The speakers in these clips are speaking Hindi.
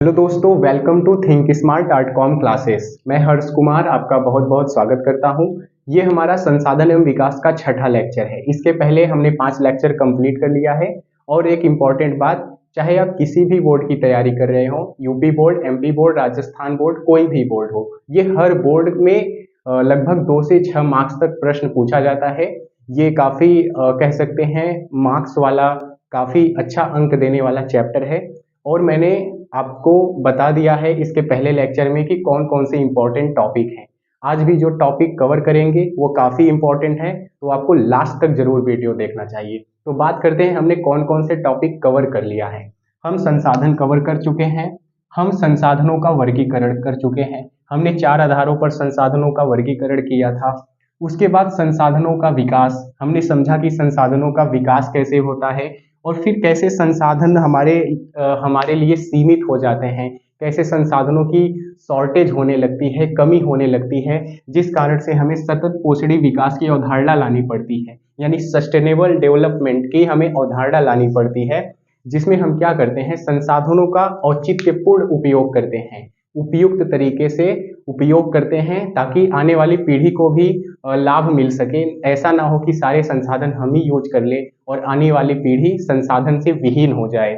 हेलो दोस्तों, welcome to Think Smart Art Com classes. मैं हर्ष कुमार आपका बहुत बहुत स्वागत करता हूं। ये हमारा संसाधन एवं विकास का छठा लेक्चर है। इसके पहले हमने 5 लेक्चर कंप्लीट कर लिया है। और एक इम्पॉर्टेंट बात, चाहे आप किसी भी बोर्ड की तैयारी कर रहे हो, UP board, MP board, Rajasthan board, कोई भी बोर्ड हो, ये हर बोर्ड में लगभग 2 से 6 मार्क्स तक प्रश्न पूछा जाता है। ये काफ़ी कह सकते हैं मार्क्स वाला, काफ़ी अच्छा अंक देने वाला चैप्टर है। और मैंने आपको बता दिया है इसके पहले लेक्चर में कि कौन कौन से इम्पोर्टेंट टॉपिक हैं। आज भी जो टॉपिक कवर करेंगे वो काफ़ी इम्पोर्टेंट है, तो आपको लास्ट तक जरूर वीडियो देखना चाहिए। तो बात करते हैं हमने कौन कौन से टॉपिक कवर कर लिया है। हम संसाधन कवर कर चुके हैं, हम संसाधनों का वर्गीकरण कर चुके हैं। हमने 4 आधारों पर संसाधनों का वर्गीकरण किया था। उसके बाद संसाधनों का विकास, हमने समझा कि संसाधनों का विकास कैसे होता है और फिर कैसे संसाधन हमारे लिए सीमित हो जाते हैं, कैसे संसाधनों की शॉर्टेज होने लगती है, कमी होने लगती है, जिस कारण से हमें सतत पोषणी विकास की अवधारणा लानी पड़ती है, यानी सस्टेनेबल डेवलपमेंट की हमें अवधारणा लानी पड़ती है। जिसमें हम क्या करते हैं, संसाधनों का औचित्यपूर्ण उपयोग करते हैं, उपयुक्त तरीके से उपयोग करते हैं, ताकि आने वाली पीढ़ी को भी लाभ मिल सके। ऐसा ना हो कि सारे संसाधन हम ही यूज कर ले और आने वाली पीढ़ी संसाधन से विहीन हो जाए।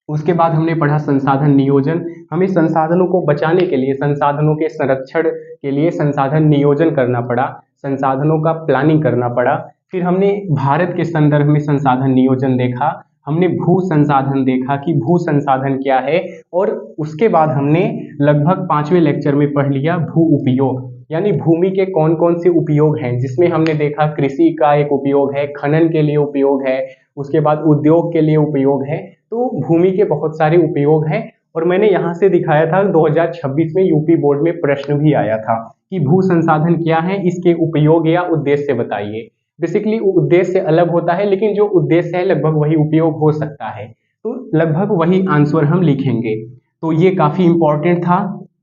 उसके बाद हमने पढ़ा संसाधन नियोजन। हमें संसाधनों को बचाने के लिए, संसाधनों के संरक्षण के लिए संसाधन नियोजन करना पड़ा, संसाधनों का प्लानिंग करना पड़ा। फिर हमने भारत के संदर्भ में संसाधन नियोजन देखा, हमने भू संसाधन देखा कि भू संसाधन क्या है, और उसके बाद हमने लगभग 5वें लेक्चर में पढ़ लिया भू उपयोग, यानी भूमि के कौन कौन से उपयोग हैं, जिसमें हमने देखा कृषि का एक उपयोग है, खनन के लिए उपयोग है, उसके बाद उद्योग के लिए उपयोग है। तो भूमि के बहुत सारे उपयोग हैं। और मैंने यहाँ से दिखाया था 2026 में यूपी बोर्ड में प्रश्न भी आया था कि भू संसाधन क्या है, इसके उपयोग या उद्देश्य बताइए। बेसिकली उद्देश्य अलग होता है, लेकिन जो उद्देश्य है लगभग वही उपयोग हो सकता है, तो लगभग वही आंसर हम लिखेंगे। तो ये काफ़ी इम्पोर्टेंट था,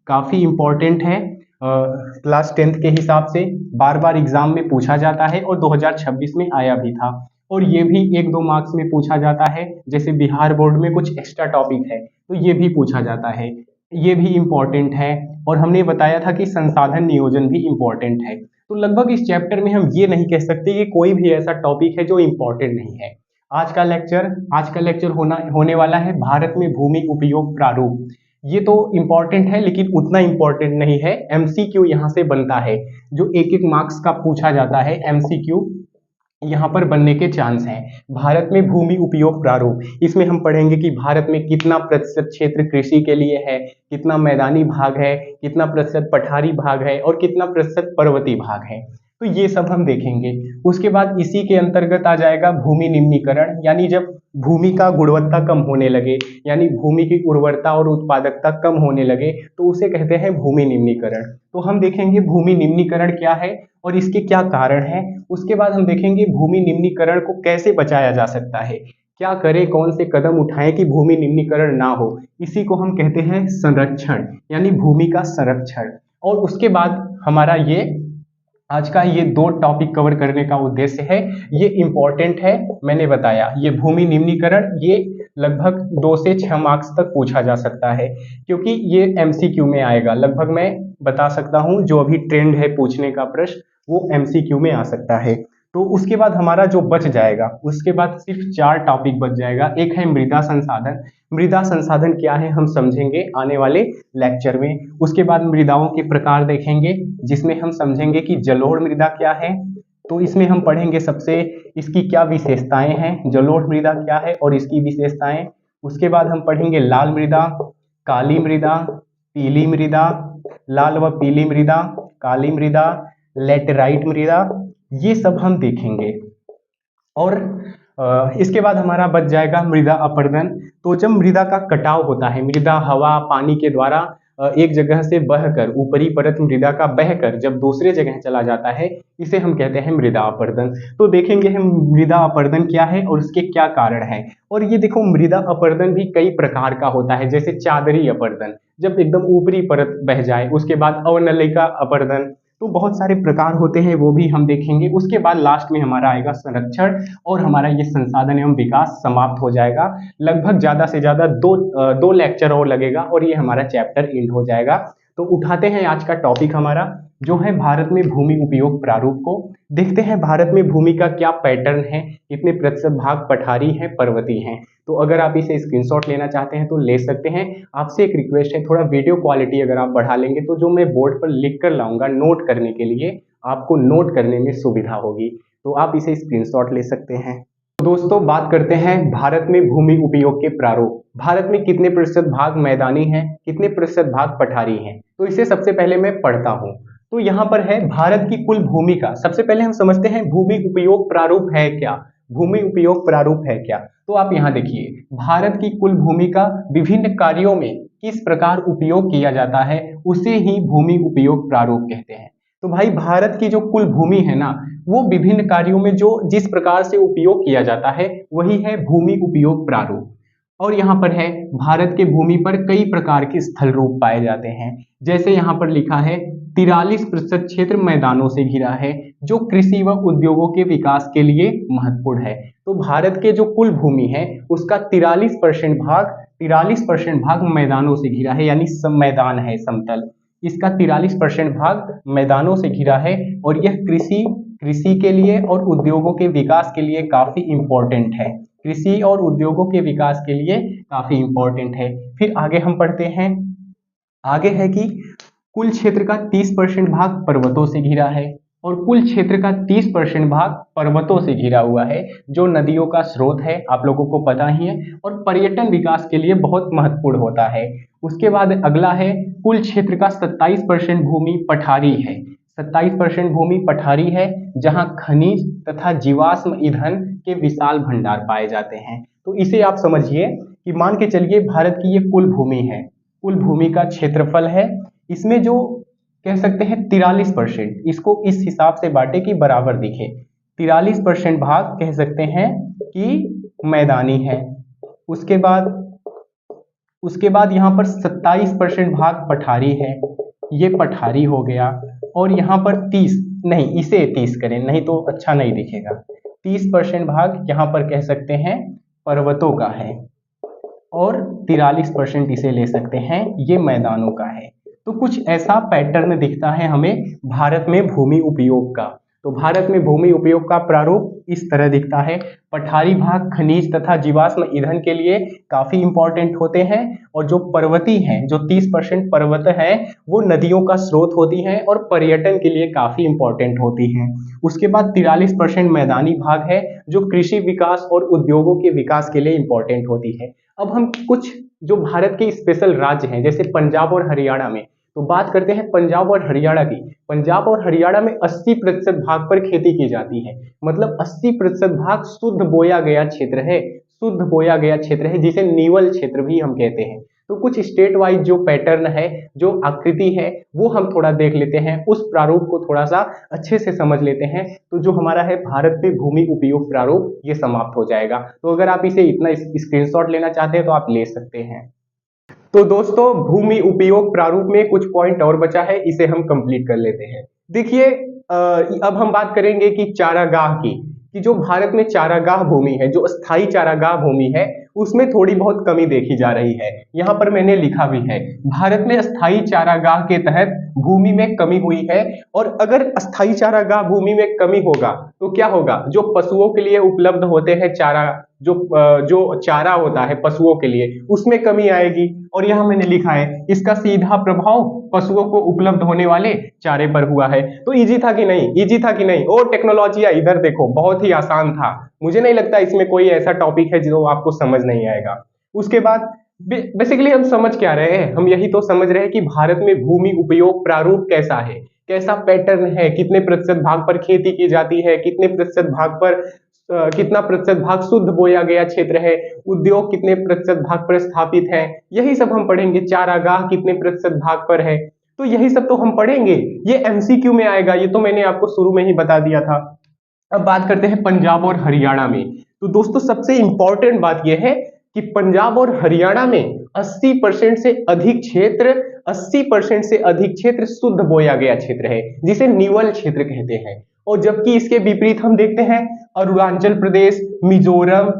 काफ़ी इम्पोर्टेंट है। क्लास 10th के हिसाब से बार बार एग्जाम में पूछा जाता है और 2026 में आया भी था। और ये भी 1-2 मार्क्स में पूछा जाता है, जैसे बिहार बोर्ड में कुछ एक्स्ट्रा टॉपिक है तो ये भी पूछा जाता है, ये भी इम्पोर्टेंट है। और हमने बताया था कि संसाधन नियोजन भी इम्पोर्टेंट है। तो लगभग इस चैप्टर में हम ये नहीं कह सकते कि कोई भी ऐसा टॉपिक है जो इम्पोर्टेंट नहीं है। आज का लेक्चर होने वाला है भारत में भूमि उपयोग प्रारूप। ये तो इम्पोर्टेंट है, लेकिन उतना इम्पोर्टेंट नहीं है। एमसीक्यू यहाँ से बनता है, जो 1-1 मार्क्स का पूछा जाता है, एमसीक्यू यहाँ पर बनने के चांस हैं। भारत में भूमि उपयोग प्रारूप, इसमें हम पढ़ेंगे कि भारत में कितना प्रतिशत क्षेत्र कृषि के लिए है, कितना मैदानी भाग है, कितना प्रतिशत पठारी भाग है और कितना प्रतिशत पर्वतीय भाग है। तो ये सब हम देखेंगे। उसके बाद इसी के अंतर्गत आ जाएगा भूमि निम्नीकरण, यानी जब भूमि का गुणवत्ता कम होने लगे, यानी भूमि की उर्वरता और उत्पादकता कम होने लगे, तो उसे कहते हैं भूमि निम्नीकरण। तो हम देखेंगे भूमि निम्नीकरण क्या है और इसके क्या कारण हैं। उसके बाद हम देखेंगे भूमि निम्नीकरण को कैसे बचाया जा सकता है, क्या करें, कौन से कदम उठाएं कि भूमि निम्नीकरण ना हो। इसी को हम कहते हैं संरक्षण, यानी भूमि का संरक्षण। और उसके बाद हमारा ये आज का ये 2 टॉपिक कवर करने का उद्देश्य है। ये इम्पोर्टेंट है, मैंने बताया ये भूमि निम्नीकरण, ये लगभग 2 से 6 मार्क्स तक पूछा जा सकता है, क्योंकि ये एमसीक्यू में आएगा। लगभग मैं बता सकता हूँ जो अभी ट्रेंड है पूछने का प्रश्न, वो एमसीक्यू में आ सकता है। तो उसके बाद हमारा जो बच जाएगा, उसके बाद सिर्फ 4 टॉपिक बच जाएगा। एक है मृदा संसाधन। मृदा संसाधन क्या है हम समझेंगे आने वाले लेक्चर में। उसके बाद मृदाओं के प्रकार देखेंगे, जिसमें हम समझेंगे कि जलोढ़ मृदा क्या है। तो इसमें हम पढ़ेंगे सबसे इसकी क्या विशेषताएं हैं, जलोढ़ मृदा क्या है और इसकी विशेषताएं। उसके बाद हम पढ़ेंगे लाल मृदा, काली मृदा, पीली मृदा, लाल व पीली मृदा, काली मृदा, लेटेराइट मृदा, ये सब हम देखेंगे। और इसके बाद हमारा बच जाएगा मृदा अपरदन। तो जब मृदा का कटाव होता है, मृदा हवा पानी के द्वारा एक जगह से बहकर, ऊपरी परत मृदा का बहकर जब दूसरे जगह चला जाता है, इसे हम कहते हैं मृदा अपरदन। तो देखेंगे हम मृदा अपरदन क्या है और उसके क्या कारण है। और ये देखो मृदा अपरदन भी कई प्रकार का होता है, जैसे चादरी अपरदन, जब एकदम ऊपरी परत बह जाए। उसके बाद अवनलिका अपरदन, तो बहुत सारे प्रकार होते हैं, वो भी हम देखेंगे। उसके बाद लास्ट में हमारा आएगा संरक्षण, और हमारा ये संसाधन एवं विकास समाप्त हो जाएगा। लगभग ज़्यादा से ज़्यादा दो लेक्चर और लगेगा और ये हमारा चैप्टर एंड हो जाएगा। तो उठाते हैं आज का टॉपिक हमारा, जो है भारत में भूमि उपयोग प्रारूप को। देखते हैं भारत में भूमि का क्या पैटर्न है, कितने प्रतिशत भाग पठारी हैं, पर्वतीय हैं। तो अगर आप इसे स्क्रीनशॉट लेना चाहते हैं तो ले सकते हैं। आपसे एक रिक्वेस्ट है, थोड़ा वीडियो क्वालिटी अगर आप बढ़ा लेंगे तो जो मैं बोर्ड पर लिख कर लाऊंगा नोट करने के लिए, आपको नोट करने में सुविधा होगी। तो आप इसे स्क्रीनशॉट ले सकते हैं। दोस्तों बात करते हैं भारत में भूमि उपयोग के प्रारूप। भारत में कितने प्रतिशत भाग मैदानी हैं, कितने प्रतिशत भाग पठारी हैं। तो इसे सबसे पहले मैं पढ़ता हूं। तो यहाँ पर है भारत की कुल भूमि का। सबसे पहले हम समझते हैं भूमि उपयोग प्रारूप है क्या। भूमि उपयोग प्रारूप है क्या, तो आप यहाँ देखिए, भारत की कुल भूमि का विभिन्न कार्यों में किस प्रकार उपयोग किया जाता है, उसे ही भूमि उपयोग प्रारूप कहते हैं। तो भाई भारत की जो कुल भूमि है ना, वो विभिन्न कार्यों में जो जिस प्रकार से उपयोग किया जाता है वही है भूमि उपयोग प्रारूप। और यहाँ पर है भारत के भूमि पर कई प्रकार के स्थल रूप पाए जाते हैं। जैसे यहाँ पर लिखा है 43% क्षेत्र मैदानों से घिरा है, जो कृषि व उद्योगों के विकास के लिए महत्वपूर्ण है। तो भारत के जो कुल भूमि है उसका 43% भाग मैदानों से घिरा है, यानी मैदान है, समतल। इसका 43% भाग मैदानों से घिरा है, और यह कृषि के लिए और उद्योगों के विकास के लिए काफी इंपॉर्टेंट है। कृषि और उद्योगों के विकास के लिए काफी इंपॉर्टेंट है। फिर आगे हम पढ़ते हैं, आगे है कि कुल क्षेत्र का 30% भाग पर्वतों से घिरा है, और कुल क्षेत्र का 30% भाग पर्वतों से घिरा हुआ है, जो नदियों का स्रोत है, आप लोगों को पता ही है, और पर्यटन विकास के लिए बहुत महत्वपूर्ण होता है। उसके बाद अगला है कुल क्षेत्र का 27% भूमि पठारी है। 27% भूमि पठारी है, जहां खनिज तथा जीवाश्म ईंधन के विशाल भंडार पाए जाते हैं। तो इसे आप समझिए कि मान के चलिए भारत की ये कुल भूमि है, कुल भूमि का क्षेत्रफल है, इसमें जो कह सकते हैं 43%, इसको इस हिसाब से बांटे कि बराबर दिखे। 43% भाग कह सकते हैं कि मैदानी है। उसके बाद यहाँ पर 27% भाग पठारी है, ये पठारी हो गया। और यहाँ पर 30 नहीं, इसे 30 करें, नहीं तो अच्छा नहीं दिखेगा। 30% भाग यहाँ पर कह सकते हैं पर्वतों का है, और 43% इसे ले सकते हैं, ये मैदानों का है। तो कुछ ऐसा पैटर्न दिखता है हमें भारत में भूमि उपयोग का। तो भारत में भूमि उपयोग का प्रारूप इस तरह दिखता है। पठारी भाग खनिज तथा जीवाश्म ईंधन के लिए काफी इंपॉर्टेंट होते हैं, और जो पर्वतीय हैं, जो 30% पर्वत है, वो नदियों का स्रोत होती हैं और पर्यटन के लिए काफी इंपॉर्टेंट होती हैं। उसके बाद 43% मैदानी भाग है, जो कृषि विकास और उद्योगों के विकास के लिए इंपॉर्टेंट होती है। अब हम कुछ जो भारत के स्पेशल राज्य हैं, जैसे पंजाब और हरियाणा में, तो बात करते हैं पंजाब और हरियाणा की। पंजाब और हरियाणा में 80% भाग पर खेती की जाती है, मतलब 80% भाग शुद्ध बोया गया क्षेत्र है, शुद्ध बोया गया क्षेत्र है, जिसे नीवल क्षेत्र भी हम कहते हैं। तो कुछ स्टेट वाइज जो पैटर्न है, जो आकृति है, वो हम थोड़ा देख लेते हैं, उस प्रारूप को थोड़ा सा अच्छे से समझ लेते हैं। तो जो हमारा है भारत में भूमि उपयोग प्रारूप, ये समाप्त हो जाएगा। तो अगर आप इसे इतना स्क्रीनशॉट लेना चाहते हैं तो आप ले सकते हैं। तो दोस्तों भूमि उपयोग प्रारूप में कुछ पॉइंट और बचा है, इसे हम कंप्लीट कर लेते हैं। देखिए अब हम बात करेंगे कि चारागाह की, कि जो भारत में चारागाह भूमि है, जो स्थायी चारागाह भूमि है, उसमें थोड़ी बहुत कमी देखी जा रही है। यहाँ पर मैंने लिखा भी है, भारत में स्थायी चारागाह के तहत भूमि में कमी हुई है। और अगर स्थायी चारागाह भूमि में कमी होगा तो क्या होगा, जो पशुओं के लिए उपलब्ध होते हैं चारा, जो चारा होता है पशुओं के लिए, उसमें कमी आएगी। और यहाँ मैंने लिखा है इसका सीधा प्रभाव पशुओं को उपलब्ध होने वाले चारे पर हुआ है। तो इजी था कि नहीं, इजी था कि नहीं। ओ टेक्नोलॉजी इधर देखो, बहुत ही आसान था। मुझे नहीं लगता इसमें कोई ऐसा टॉपिक है जो आपको समझ नहीं आएगा। उसके बाद बेसिकली हम समझ क्या रहे हैं, हम यही तो समझ रहे हैं कि भारत में भूमि उपयोग प्रारूप कैसा है, कैसा पैटर्न है, कितने प्रतिशत भाग पर खेती की जाती है, कितने प्रतिशत भाग पर कितना प्रतिशत भाग शुद्ध बोया गया क्षेत्र है, उद्योग कितने प्रतिशत भाग पर स्थापित है, यही सब हम पढ़ेंगे। चारागाह कितने प्रतिशत भाग पर है, तो यही सब तो हम पढ़ेंगे। ये एमसीक्यू में आएगा, ये तो मैंने आपको शुरू में ही बता दिया था। अब बात करते हैं पंजाब और हरियाणा में। तो दोस्तों सबसे इंपॉर्टेंट बात यह है कि पंजाब और हरियाणा में 80% से अधिक क्षेत्र 80% से अधिक क्षेत्र शुद्ध बोया गया क्षेत्र है, जिसे निवल क्षेत्र कहते हैं। और जबकि इसके विपरीत हम देखते हैं अरुणाचल प्रदेश, मिजोरम,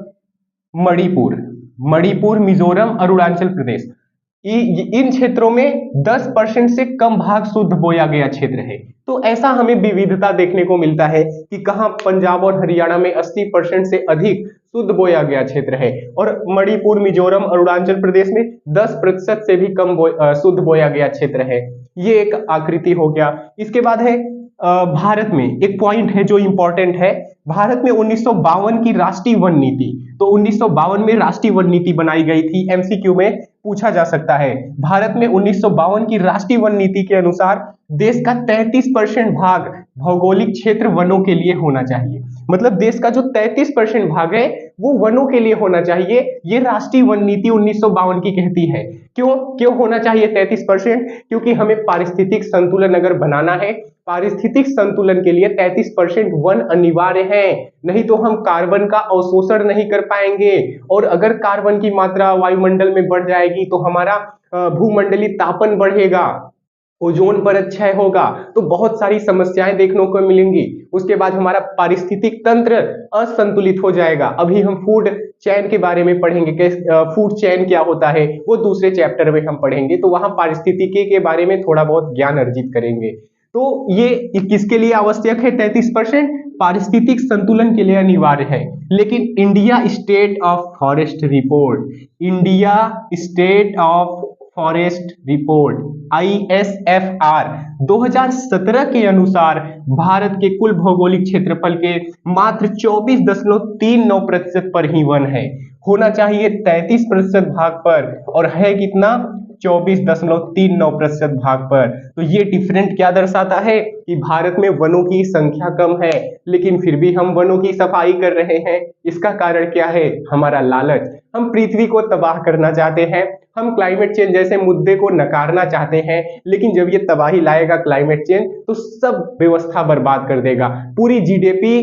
मणिपुर, मिजोरम, अरुणाचल प्रदेश, इन क्षेत्रों में 10% से कम भाग शुद्ध बोया गया क्षेत्र है। तो ऐसा हमें विविधता देखने को मिलता है कि कहां पंजाब और हरियाणा में 80% से अधिक शुद्ध बोया गया क्षेत्र है और मणिपुर, मिजोरम, अरुणाचल प्रदेश में 10% से भी कम शुद्ध बोया गया क्षेत्र है। ये एक आकृति हो गया। इसके बाद है भारत में एक पॉइंट है जो इंपॉर्टेंट है। भारत में 1952 की राष्ट्रीय वन नीति, तो 1952 में राष्ट्रीय वन नीति बनाई गई थी। एमसीक्यू में पूछा जा सकता है। भारत में 1952 की राष्ट्रीय वन नीति के अनुसार देश का 33% भाग भौगोलिक क्षेत्र वनों के लिए होना चाहिए। मतलब देश का जो 33% भाग है वो वनों के लिए होना चाहिए। ये राष्ट्रीय वन नीति 1952 की कहती है। क्यों होना चाहिए 33%? क्योंकि हमें पारिस्थितिक संतुलन अगर बनाना है, पारिस्थितिक संतुलन के लिए 33% वन अनिवार्य है, नहीं तो हम कार्बन का अवशोषण नहीं कर पाएंगे। और अगर कार्बन की मात्रा वायुमंडल में बढ़ जाएगी तो हमारा भूमंडलीय तापन बढ़ेगा, ओजोन परत क्षय होगा, तो बहुत सारी समस्याएं देखने को मिलेंगी। उसके बाद हमारा पारिस्थितिक तंत्र असंतुलित हो जाएगा। अभी हम फूड चेन के बारे में पढ़ेंगे कि फूड चेन क्या होता है, वो दूसरे चैप्टर में हम पढ़ेंगे, तो वहां पारिस्थितिकी के बारे में थोड़ा बहुत ज्ञान अर्जित करेंगे। तो ये किसके लिए आवश्यक है 33%? पारिस्थितिक संतुलन के लिए अनिवार्य है। लेकिन India state of forest report, India state of forest report ISFR 2017 के अनुसार भारत के कुल भौगोलिक क्षेत्रफल के मात्र 24.39% पर ही वन है। होना चाहिए 33% भाग पर और है कितना? 24.39% भाग पर। तो ये डिफरेंट क्या दर्शाता है कि भारत में वनों की संख्या कम है लेकिन फिर भी हम वनों की सफाई कर रहे हैं। इसका कारण क्या है? हमारा लालच। हम पृथ्वी को तबाह करना चाहते हैं, हम क्लाइमेट चेंज जैसे मुद्दे को नकारना चाहते हैं, लेकिन जब ये तबाही लाएगा क्लाइमेट चेंज तो सब व्यवस्था बर्बाद कर देगा। पूरी जीडीपी,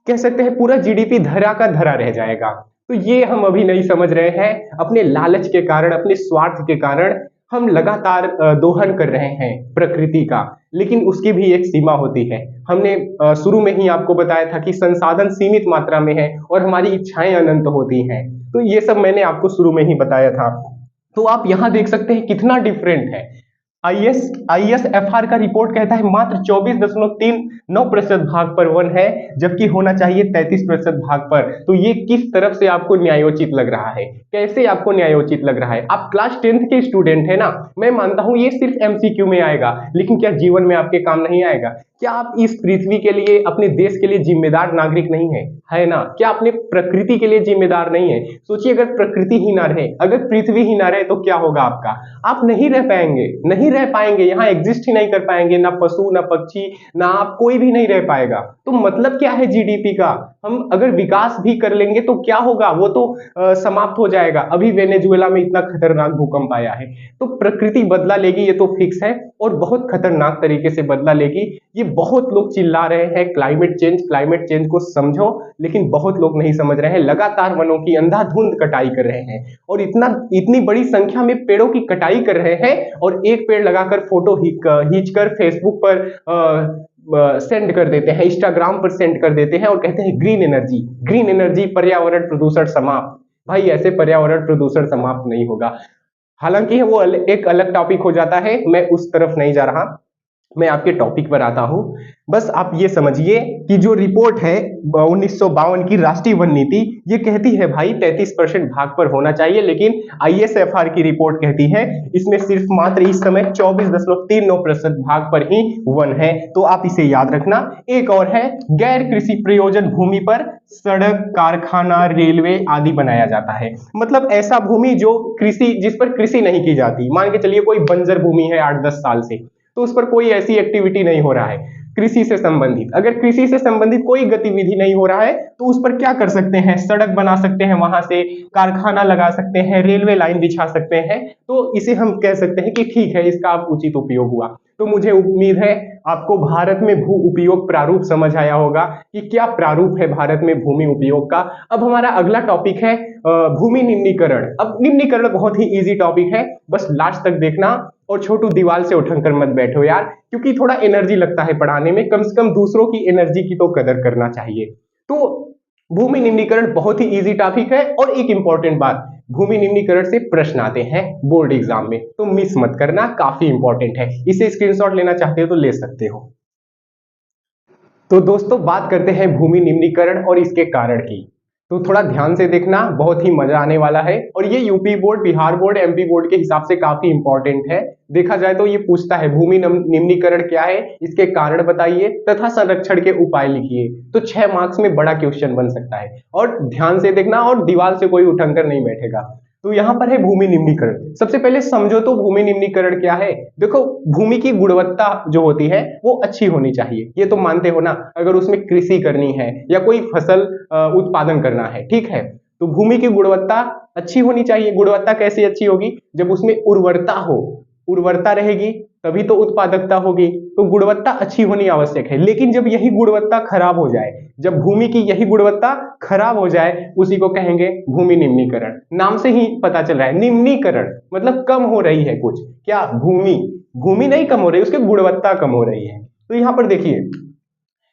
कह सकते हैं पूरा जीडीपी धरा का धरा रह जाएगा। तो ये हम अभी नहीं समझ रहे हैं। अपने लालच के कारण, अपने स्वार्थ के कारण हम लगातार दोहन कर रहे हैं प्रकृति का, लेकिन उसकी भी एक सीमा होती है। हमने शुरू में ही आपको बताया था कि संसाधन सीमित मात्रा में है और हमारी इच्छाएं अनंत होती हैं। तो ये सब मैंने आपको शुरू में ही बताया था। तो आप यहां देख सकते हैं कितना डिफरेंट है। ISFR का रिपोर्ट कहता है मात्र 24.39% भाग पर वन है, जबकि होना चाहिए 33% भाग पर। तो ये किस तरफ से आपको न्यायोचित लग रहा है? कैसे आपको न्यायोचित लग रहा है? आप क्लास 10th के स्टूडेंट है ना, मैं मानता हूं ये सिर्फ MCQ में आएगा, लेकिन क्या जीवन में आपके काम नहीं आएगा? क्या आप इस पृथ्वी के लिए, अपने देश के लिए जिम्मेदार नागरिक नहीं है ना? क्या अपने प्रकृति के लिए जिम्मेदार नहीं है? सोचिए अगर प्रकृति ही ना रहे, अगर पृथ्वी ही ना रहे तो क्या होगा आपका? आप नहीं रह पाएंगे, नहीं रह पाएंगे, यहाँ एग्जिस्ट ही नहीं कर पाएंगे, ना पशु, ना पक्षी, ना आप, कोई भी नहीं रह पाएगा। तो मतलब क्या है जीडीपी का? हम अगर विकास भी कर लेंगे तो क्या होगा? वो तो समाप्त हो जाएगा। अभी वेनेजुएला में इतना खतरनाक भूकंप आया है। तो प्रकृति बदला लेगी, ये तो फिक्स है, और बहुत खतरनाक तरीके से बदला लेगी। ये बहुत लोग चिल्ला रहे हैं क्लाइमेट चेंज को समझो, लेकिन बहुत लोग नहीं समझ रहे हैं। लगातार वनों की अंधाधुंध कटाई कर रहे हैं और इतनी बड़ी संख्या में पेड़ों की कटाई कर रहे हैं, और एक पेड़ लगाकर फोटो खींचकर फेसबुक पर सेंड कर देते हैं, इंस्टाग्राम पर सेंड कर देते हैं और कहते हैं ग्रीन एनर्जी, पर्यावरण प्रदूषण समाप्त। भाई ऐसे पर्यावरण प्रदूषण समाप्त नहीं होगा। हालांकि वो एक अलग टॉपिक हो जाता है, मैं उस तरफ नहीं जा रहा, मैं आपके टॉपिक पर आता हूं। बस आप ये समझिए कि जो रिपोर्ट है 1952 की राष्ट्रीय वन नीति, ये कहती है भाई 33% भाग पर होना चाहिए, लेकिन ISFR की रिपोर्ट कहती है इसमें सिर्फ मात्र इस समय 24.39% भाग पर ही वन है। तो आप इसे याद रखना। एक और है, गैर कृषि प्रयोजन भूमि पर सड़क, कारखाना, रेलवे आदि बनाया जाता है। मतलब ऐसा भूमि जो जिस पर कृषि नहीं की जाती। मान के चलिए कोई बंजर भूमि है 8-10 साल से, तो उस पर कोई ऐसी एक्टिविटी नहीं हो रहा है, कृषि से संबंधित। अगर कृषि से संबंधित कोई गतिविधि नहीं हो रहा है तो उस पर क्या कर सकते हैं, सड़क बना सकते हैं, वहां से कारखाना लगा सकते हैं, रेलवे लाइन बिछा सकते हैं, तो इसे हम कह सकते हैं कि ठीक है, इसका आप उचित उपयोग हुआ। तो मुझे उम्मीद है आपको भारत में भू उपयोग प्रारूप समझ आया होगा कि क्या प्रारूप है भारत में भूमि उपयोग का। अब हमारा अगला टॉपिक है भूमि निम्नीकरण। अब निम्नीकरण बहुत ही इजी टॉपिक है, बस लास्ट तक देखना। और छोटू दीवार से उठक कर मत बैठो यार, क्योंकि थोड़ा एनर्जी लगता है पढ़ाने में, कम से कम दूसरों की एनर्जी की तो कदर करना चाहिए। तो भूमि निम्नीकरण बहुत ही इजी टॉपिक है। और एक इंपॉर्टेंट बात, भूमि निम्नीकरण से प्रश्न आते हैं बोर्ड एग्जाम में, तो मिस मत करना, काफी इंपॉर्टेंट है। इसे स्क्रीनशॉट लेना चाहते हो तो ले सकते हो। तो दोस्तों बात करते हैं भूमि निम्नीकरण और इसके कारण की। तो थोड़ा ध्यान से देखना, बहुत ही मजा आने वाला है। और ये UP board, Bihar board, MP board के हिसाब से काफी इंपॉर्टेंट है। देखा जाए तो ये पूछता है भूमि निम्नीकरण क्या है, इसके कारण बताइए तथा संरक्षण के उपाय लिखिए। तो 6 मार्क्स में बड़ा क्वेश्चन बन सकता है। और ध्यान से देखना, और दीवार से कोई उठकर नहीं बैठेगा। तो यहाँ पर है भूमि निम्नीकरण। सबसे पहले समझो तो भूमि निम्नीकरण क्या है। देखो, भूमि की गुणवत्ता जो होती है वो अच्छी होनी चाहिए, ये तो मानते हो ना। अगर उसमें कृषि करनी है या कोई फसल उत्पादन करना है, ठीक है, तो भूमि की गुणवत्ता अच्छी होनी चाहिए। गुणवत्ता कैसे अच्छी होगी, जब उसमें उर्वरता हो, उर्वरता रहेगी तभी तो उत्पादकता होगी। तो गुणवत्ता अच्छी होनी आवश्यक है। लेकिन जब यही गुणवत्ता खराब हो जाए, जब भूमि की यही गुणवत्ता खराब हो जाए, उसी को कहेंगे भूमि निम्नीकरण। नाम से ही पता चल रहा है, निम्नीकरण मतलब कम हो रही है कुछ, क्या भूमि, भूमि नहीं कम हो रही, उसकी गुणवत्ता कम हो रही है। तो यहां पर देखिए,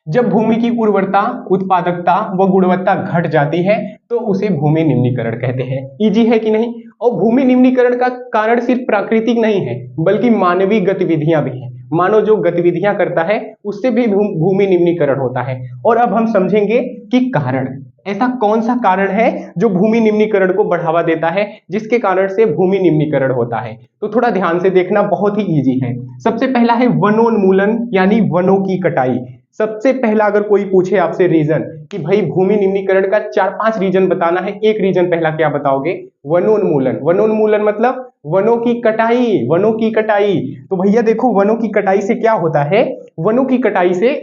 जब भूमि की उर्वरता, उत्पादकता व गुणवत्ता घट जाती है तो उसे भूमि निम्नीकरण कहते हैं। इजी है कि नहीं। और भूमि निम्नीकरण का कारण सिर्फ प्राकृतिक नहीं है, बल्कि मानवीय गतिविधियां भी हैं। मानव जो गतिविधियां करता है उससे भी भूमि निम्नीकरण होता है। और अब हम समझेंगे कि कारण, ऐसा कौन सा कारण है जो भूमि निम्नीकरण को बढ़ावा देता है, जिसके कारण से भूमि निम्नीकरण होता है। तो थोड़ा ध्यान से देखना, बहुत ही इजी है। सबसे पहला है वनोन्मूलन, यानी वनों की कटाई। सबसे पहला अगर कोई पूछे आपसे रीजन कि भाई भूमि निम्नीकरण का 4-5 रीजन बताना है, एक रीजन पहला क्या बताओगे, वनोन्मूलन। वनोन्मूलन मतलब वनों की कटाई, वनों की कटाई। तो भैया देखो, वनों की कटाई से क्या होता है, वनों की कटाई से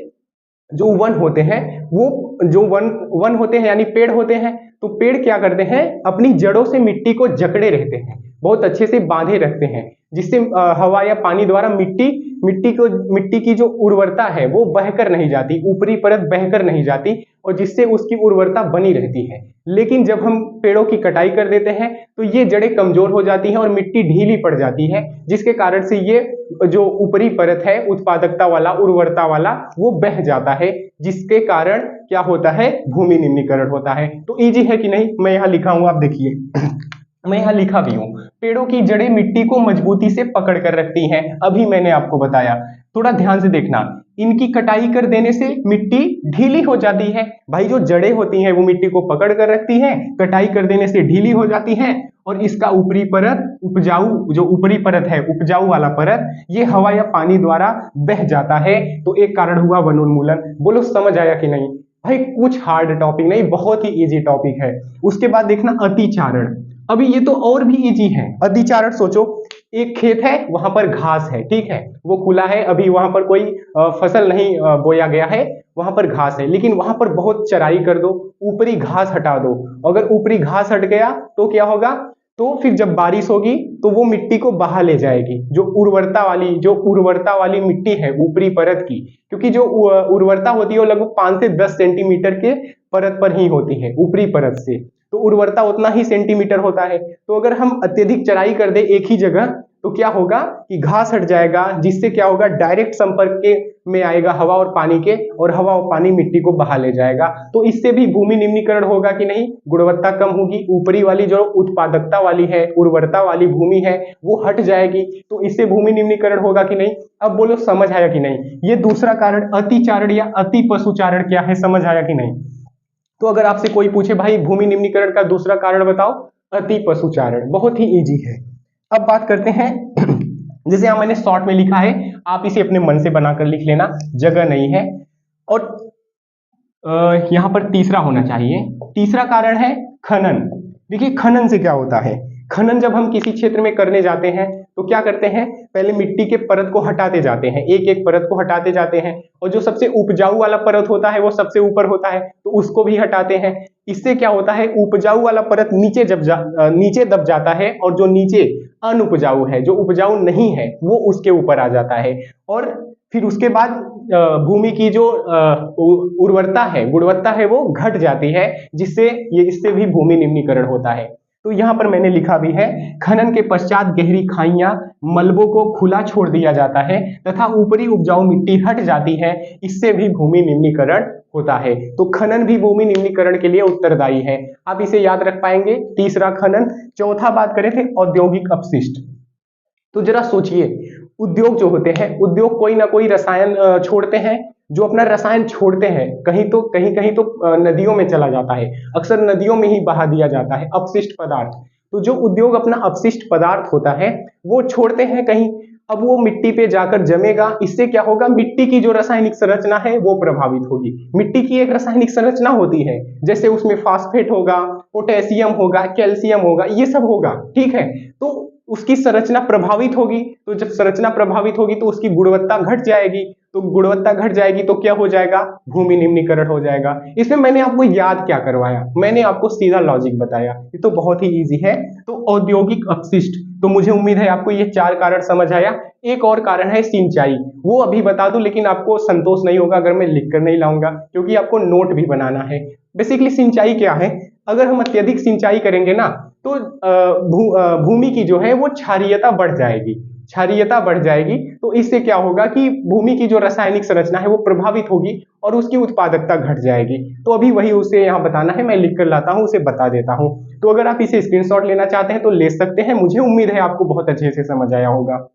जो वन होते हैं, वो जो वन होते हैं यानी पेड़ होते हैं, तो पेड़ क्या करते हैं, अपनी जड़ों से मिट्टी को जकड़े रहते हैं, बहुत अच्छे से बांधे रखते हैं, जिससे हवा या पानी द्वारा मिट्टी की जो उर्वरता है वो बहकर नहीं जाती, ऊपरी परत बहकर नहीं जाती, और जिससे उसकी उर्वरता बनी रहती है। लेकिन जब हम पेड़ों की कटाई कर देते हैं तो ये जड़ें कमजोर हो जाती हैं और मिट्टी ढीली पड़ जाती है, जिसके कारण से ये जो ऊपरी परत है उत्पादकता वाला, उर्वरता वाला, वो बह जाता है, जिसके कारण क्या होता है, भूमि निम्नीकरण होता है। तो इजी है कि नहीं, मैं यहाँ लिखा हूं, आप देखिए मैं यहाँ लिखा भी हूं, पेड़ों की जड़ें मिट्टी को मजबूती से पकड़ कर रखती हैं। अभी मैंने आपको बताया, थोड़ा ध्यान से देखना, इनकी कटाई कर देने से मिट्टी ढीली हो जाती है। भाई जो जड़ें होती हैं वो मिट्टी को पकड़ कर रखती हैं, कटाई कर देने से ढीली हो जाती हैं, और इसका ऊपरी परत उपजाऊ, जो ऊपरी परत है उपजाऊ वाला परत, ये हवा या पानी द्वारा बह जाता है। तो एक कारण हुआ वनोन्मूलन। बोलो समझ आया कि नहीं। भाई कुछ हार्ड टॉपिक नहीं, बहुत ही इजी टॉपिक है। उसके बाद देखना अतिचारण। अभी ये तो और भी इजी है। अतिचारण सोचो, एक खेत है, वहां पर घास है, ठीक है, वो खुला है, अभी वहां पर कोई फसल नहीं बोया गया है, वहां पर घास है, लेकिन वहां पर बहुत चराई कर दो, ऊपरी घास हटा दो। अगर ऊपरी घास हट गया तो क्या होगा, तो फिर जब बारिश होगी तो वो मिट्टी को बहा ले जाएगी, जो उर्वरता वाली मिट्टी है ऊपरी परत की, क्योंकि जो उर्वरता होती है वो लगभग 5 से 10 सेंटीमीटर के परत पर ही होती है, ऊपरी परत से, तो उर्वरता उतना ही सेंटीमीटर होता है। तो अगर हम अत्यधिक चराई कर दे एक ही जगह, तो क्या होगा कि घास हट जाएगा, जिससे क्या होगा, डायरेक्ट संपर्क में आएगा हवा और पानी के, और हवा और पानी मिट्टी को बहा ले जाएगा। तो इससे भी भूमि निम्नीकरण होगा कि नहीं, गुणवत्ता कम होगी, ऊपरी वाली जो उत्पादकता वाली है, उर्वरता वाली भूमि है, वो हट जाएगी, तो इससे भूमि निम्नीकरण होगा कि नहीं। अब बोलो समझ आया कि नहीं। ये दूसरा कारण अतिचारण या अति पशुचारण क्या है, समझ आया कि नहीं। तो अगर आपसे कोई पूछे भाई भूमि निम्नीकरण का दूसरा कारण बताओ, अति पशुचारण, बहुत ही इजी है। अब बात करते हैं जैसे यहाँ मैंने शॉर्ट में लिखा है, आप इसे अपने मन से बनाकर लिख लेना, जगह नहीं है। और यहाँ पर तीसरा होना चाहिए। तीसरा कारण है खनन। देखिए खनन से क्या होता है, खनन जब हम किसी क्षेत्र में करने जाते हैं तो क्या करते हैं, पहले मिट्टी के परत को हटाते जाते हैं, एक एक परत को हटाते जाते हैं, और जो सबसे उपजाऊ वाला परत होता है वो सबसे ऊपर होता है तो उसको भी हटाते हैं। इससे क्या होता है, उपजाऊ वाला परत नीचे दब जाता है, और जो नीचे अनुपजाऊ है, जो उपजाऊ नहीं है, वो उसके ऊपर आ जाता है। और फिर उसके बाद भूमि की जो उर्वरता है, गुणवत्ता है, वो घट जाती है, इससे भी भूमि निम्नीकरण होता है। तो यहाँ पर मैंने लिखा भी है, खनन के पश्चात गहरी खाइयां, मलबों को खुला छोड़ दिया जाता है तथा ऊपरी उपजाऊ मिट्टी हट जाती है, इससे भी भूमि निम्नीकरण होता है। तो खनन भी भूमि निम्नीकरण के लिए उत्तरदायी है, आप इसे याद रख पाएंगे। तीसरा खनन। चौथा बात करें थे औद्योगिक अपशिष्ट। तो जरा सोचिए, उद्योग जो होते हैं, उद्योग कोई ना कोई रसायन छोड़ते हैं, जो अपना रसायन छोड़ते हैं कहीं तो नदियों में चला जाता है, अक्सर नदियों में ही बहा दिया जाता है अपशिष्ट पदार्थ। तो जो उद्योग अपना अपशिष्ट पदार्थ होता है वो छोड़ते हैं कहीं, अब वो मिट्टी पे जाकर जमेगा, इससे क्या होगा, मिट्टी की जो रासायनिक संरचना है वो प्रभावित होगी। मिट्टी की एक रासायनिक संरचना होती है, जैसे उसमें फास्फेट होगा, पोटेशियम होगा, कैल्शियम होगा, ये सब होगा, ठीक है। तो उसकी संरचना प्रभावित होगी, तो जब संरचना प्रभावित होगी तो उसकी गुणवत्ता घट जाएगी, तो गुणवत्ता घट जाएगी तो क्या हो जाएगा, भूमि निम्नीकरण हो जाएगा। इसमें मैंने आपको याद क्या करवाया, मैंने आपको सीधा लॉजिक बताया, ये तो बहुत ही इजी है। तो औद्योगिक अपशिष्ट, तो मुझे उम्मीद है आपको ये 4 कारण समझ आया। एक और कारण है सिंचाई, वो अभी बता दूं, लेकिन आपको संतोष नहीं होगा अगर मैं लिख कर नहीं लाऊंगा, क्योंकि आपको नोट भी बनाना है। बेसिकली सिंचाई क्या है, अगर हम अत्यधिक सिंचाई करेंगे ना तो भूमि की जो है वो क्षारीयता बढ़ जाएगी, क्षारीयता बढ़ जाएगी, तो इससे क्या होगा कि भूमि की जो रासायनिक संरचना है वो प्रभावित होगी और उसकी उत्पादकता घट जाएगी। तो अभी वही उसे यहाँ बताना है, मैं लिख कर लाता हूँ, उसे बता देता हूँ। तो अगर आप इसे स्क्रीनशॉट लेना चाहते हैं तो ले सकते हैं, मुझे उम्मीद है आपको बहुत अच्छे से समझ आया होगा।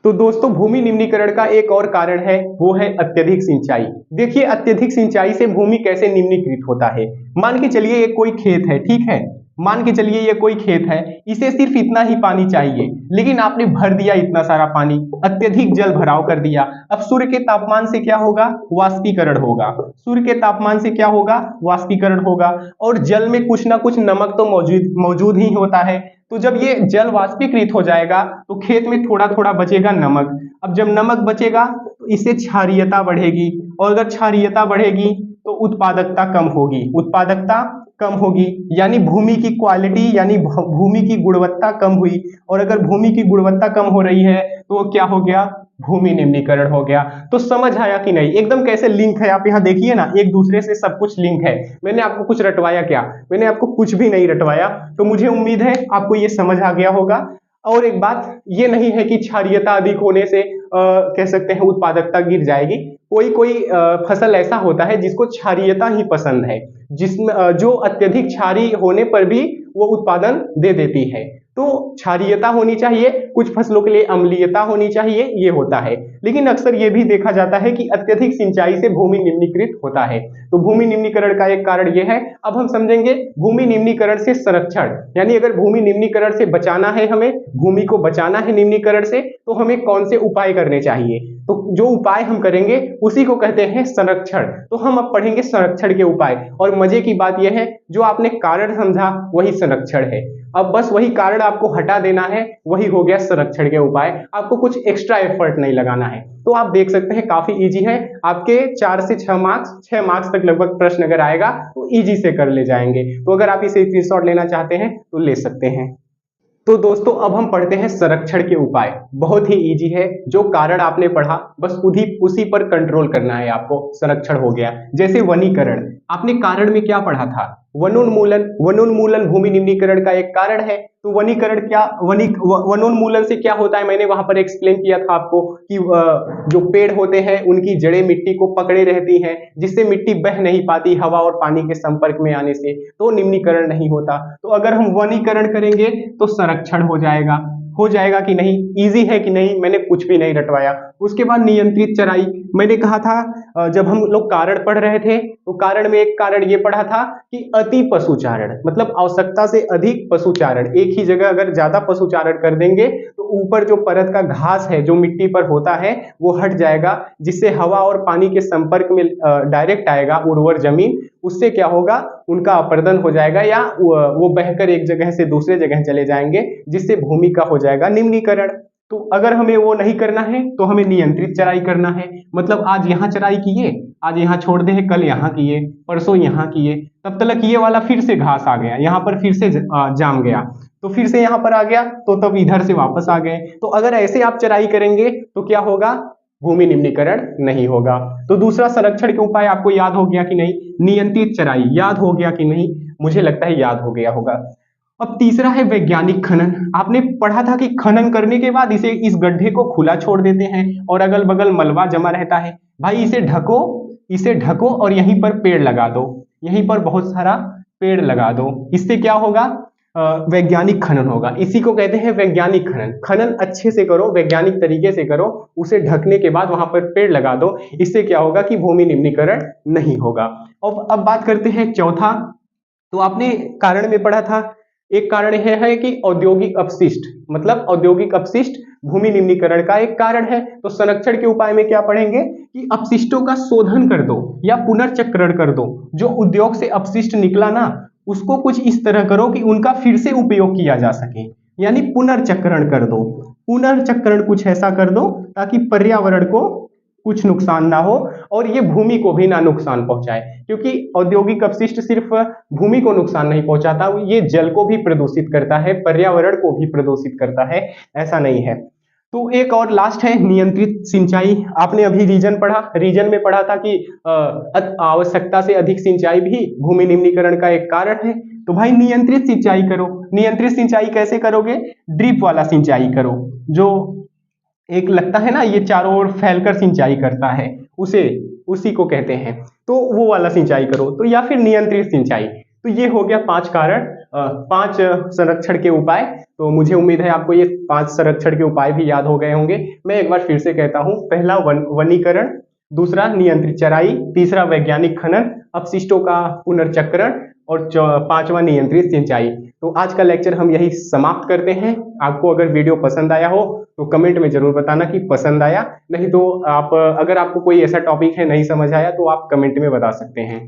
तो दोस्तों, भूमि निम्नीकरण का एक और कारण है, वो है अत्यधिक सिंचाई। देखिए, अत्यधिक सिंचाई से भूमि कैसे निम्नीकृत होता है। मान के चलिए ये कोई खेत है, ठीक है, मान के चलिए ये कोई खेत है, इसे सिर्फ इतना ही पानी चाहिए, लेकिन आपने भर दिया इतना सारा पानी, अत्यधिक जल भराव कर दिया। अब सूर्य के तापमान से क्या होगा, वाष्पीकरण होगा, सूर्य के तापमान से क्या होगा, वाष्पीकरण होगा, और जल में कुछ ना कुछ नमक तो मौजूद ही होता है। तो जब ये जल वाष्पीकृत हो जाएगा तो खेत में थोड़ा थोड़ा बचेगा नमक। अब जब नमक बचेगा तो इससे क्षारीयता बढ़ेगी, और अगर क्षारीयता बढ़ेगी तो उत्पादकता कम होगी, उत्पादकता कम होगी, यानी भूमि की क्वालिटी, यानी भूमि की गुणवत्ता कम हुई। और अगर भूमि की गुणवत्ता कम हो रही है तो क्या हो गया, भूमि निम्नीकरण हो गया। तो समझ आया कि नहीं, एकदम कैसे लिंक है, आप यहाँ देखिए ना, एक दूसरे से सब कुछ लिंक है। मैंने आपको कुछ रटवाया क्या, मैंने आपको कुछ भी नहीं रटवाया। तो मुझे उम्मीद है आपको ये समझ आ गया होगा। और एक बात ये नहीं है कि क्षारीयता अधिक होने से कह सकते हैं उत्पादकता गिर जाएगी। कोई कोई फसल ऐसा होता है जिसको क्षारीयता ही पसंद है, जिसमें जो अत्यधिक क्षारीय होने पर भी वो उत्पादन दे देती है। तो क्षारीयता होनी चाहिए, कुछ फसलों के लिए अम्लीयता होनी चाहिए, ये होता है। लेकिन अक्सर ये भी देखा जाता है कि अत्यधिक सिंचाई से भूमि निम्नीकृत होता है। तो भूमि निम्नीकरण का एक कारण ये है। अब हम समझेंगे भूमि निम्नीकरण से संरक्षण, यानी अगर भूमि निम्नीकरण से बचाना है, हमें भूमि को बचाना है निम्नीकरण से, तो हमें कौन से उपाय करने चाहिए। तो जो उपाय हम करेंगे उसी को कहते हैं संरक्षण। तो हम अब पढ़ेंगे संरक्षण के उपाय, और मजे की बात यह है जो आपने कारण समझा वही संरक्षण है। अब बस वही कारण आपको हटा देना है, वही हो गया संरक्षण के उपाय। आपको कुछ एक्स्ट्रा एफर्ट नहीं लगाना है। तो आप देख सकते हैं काफी इजी है, आपके 4 से 6 मार्क्स, 6 मार्क्स तक लगभग प्रश्न अगर आएगा तो इजी से कर ले जाएंगे। तो अगर आप इसे स्क्रीनशॉट लेना चाहते हैं तो ले सकते हैं। तो दोस्तों, अब हम पढ़ते हैं संरक्षण के उपाय। बहुत ही इजी है, जो कारण आपने पढ़ा बस उसी पर कंट्रोल करना है आपको। संरक्षण हो गया, जैसे वनीकरण, आपने कारण में क्या पढ़ा था, वनोन्मूलन। वनोन्मूलन भूमि निम्नीकरण का एक कारण है। तो वनीकरण क्या, वनोन्मूलन से क्या होता है, मैंने वहां पर एक्सप्लेन किया था आपको कि जो पेड़ होते हैं उनकी जड़ें मिट्टी को पकड़े रहती हैं, जिससे मिट्टी बह नहीं पाती हवा और पानी के संपर्क में आने से, तो निम्नीकरण नहीं होता। तो अगर हम वनीकरण करेंगे तो संरक्षण हो जाएगा। हो जाएगा कि नहीं, इजी है कि नहीं, मैंने कुछ भी नहीं रटवाया, उसके बाद नियंत्रित चराई। मैंने कहा था जब हम लोग कारण पढ़ रहे थे तो कारण में एक कारण ये पढ़ा था कि अति पशुचारण, मतलब आवश्यकता से अधिक पशुचारण। एक ही जगह अगर ज्यादा पशुचारण कर देंगे तो ऊपर जो परत का घास है जो मिट्टी पर होता है वो हट जाएगा, जिससे हवा और पानी के संपर्क में डायरेक्ट आएगा उर्वर जमीन। उससे क्या होगा, उनका अपरदन हो जाएगा या वो बहकर एक जगह से दूसरे जगह चले जाएंगे, जिससे भूमि का हो जाएगा निम्नीकरण। तो अगर हमें वो नहीं करना है तो हमें नियंत्रित चराई करना है, मतलब आज यहाँ चराई किए, आज यहाँ छोड़ दे, कल यहाँ किए, परसों यहाँ किए, तब तक ये वाला फिर से घास आ गया, यहाँ पर फिर से जाम गया, तो फिर से यहाँ पर आ गया, तो तब इधर से वापस आ गए। तो अगर ऐसे आप चराई करेंगे तो क्या होगा, भूमि निम्नीकरण नहीं होगा। तो दूसरा संरक्षण के उपाय आपको याद हो गया कि नहीं, नियंत्रित चराई याद हो गया कि नहीं, मुझे लगता है याद हो गया होगा। अब तीसरा है वैज्ञानिक खनन। आपने पढ़ा था कि खनन करने के बाद इस गड्ढे को खुला छोड़ देते हैं और अगल बगल मलबा जमा रहता है। भाई इसे ढको और यहीं पर पेड़ लगा दो, यहीं पर बहुत सारा पेड़ लगा दो। इससे क्या होगा, वैज्ञानिक खनन होगा। इसी को कहते हैं वैज्ञानिक खनन। खनन अच्छे से करो, वैज्ञानिक तरीके से करो, उसे ढकने के बाद वहां पर पेड़ लगा दो। इससे क्या होगा कि भूमि निम्नीकरण नहीं होगा। अब बात करते हैं चौथा। तो आपने कारण में पढ़ा था, एक कारण है कि औद्योगिक अपशिष्ट, मतलब औद्योगिक अपशिष्ट भूमि निम्नीकरण का एक कारण है। तो संरक्षण के उपाय में क्या पढ़ेंगे कि अपशिष्टों का शोधन कर दो या पुनर्चक्रण कर दो। जो उद्योग से अपशिष्ट निकला ना, उसको कुछ इस तरह करो कि उनका फिर से उपयोग किया जा सके, यानी पुनर्चक्रण कर दो। पुनर्चक्रण कुछ ऐसा कर दो ताकि पर्यावरण को कुछ नुकसान ना हो और ये भूमि को भी ना नुकसान पहुंचाए, क्योंकि औद्योगिक अपशिष्ट सिर्फ भूमि को नुकसान नहीं पहुंचाता, ये जल को भी प्रदूषित करता है, पर्यावरण को भी प्रदूषित करता है, ऐसा नहीं है। तो एक और लास्ट है नियंत्रित सिंचाई। आपने अभी रीजन पढ़ा, रीजन में पढ़ा था कि आवश्यकता से अधिक सिंचाई भी भूमि निम्नीकरण का एक कारण है। तो भाई नियंत्रित सिंचाई करो। नियंत्रित सिंचाई कैसे करोगे, ड्रिप वाला सिंचाई करो, जो एक लगता है ना ये चारों ओर फैलकर सिंचाई करता है, उसी को कहते हैं। तो वो वाला सिंचाई करो, तो या फिर नियंत्रित सिंचाई। तो ये हो गया 5 कारण, 5 संरक्षण के उपाय। तो मुझे उम्मीद है आपको ये 5 संरक्षण के उपाय भी याद हो गए होंगे। मैं एक बार फिर से कहता हूँ, पहला वनीकरण, दूसरा नियंत्रित चराई, तीसरा वैज्ञानिक खनन, अपशिष्टों का पुनर्चक्रण और पांचवा नियंत्रित सिंचाई। तो आज का लेक्चर हम यही समाप्त करते हैं। आपको अगर वीडियो पसंद आया हो तो कमेंट में जरूर बताना कि पसंद आया, नहीं तो आप अगर आपको कोई ऐसा टॉपिक है नहीं समझ आया तो आप कमेंट में बता सकते हैं।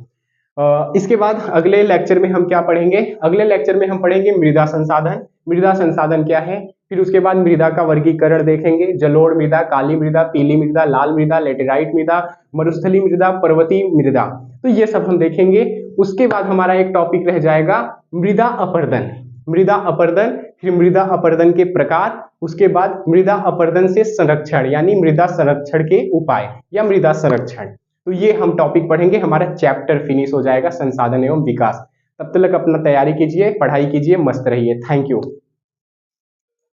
इसके बाद अगले लेक्चर में हम क्या पढ़ेंगे, अगले लेक्चर में हम पढ़ेंगे मृदा संसाधन। मृदा संसाधन क्या है, फिर उसके बाद मृदा का वर्गीकरण देखेंगे, जलोढ़ मृदा, काली मृदा, पीली मृदा, लाल मृदा, लेटेराइट मृदा, मरुस्थलीय मृदा, पर्वतीय मृदा। तो ये सब हम देखेंगे। उसके बाद हमारा एक टॉपिक रह जाएगा मृदा अपरदन। मृदा अपरदन, फिर मृदा अपरदन के प्रकार, उसके बाद मृदा अपरदन से संरक्षण यानी मृदा संरक्षण के उपाय या मृदा संरक्षण। तो ये हम टॉपिक पढ़ेंगे, हमारा चैप्टर फिनिश हो जाएगा संसाधन एवं विकास। तब तक अपना तैयारी कीजिए, पढ़ाई कीजिए, मस्त रहिए। Thank you.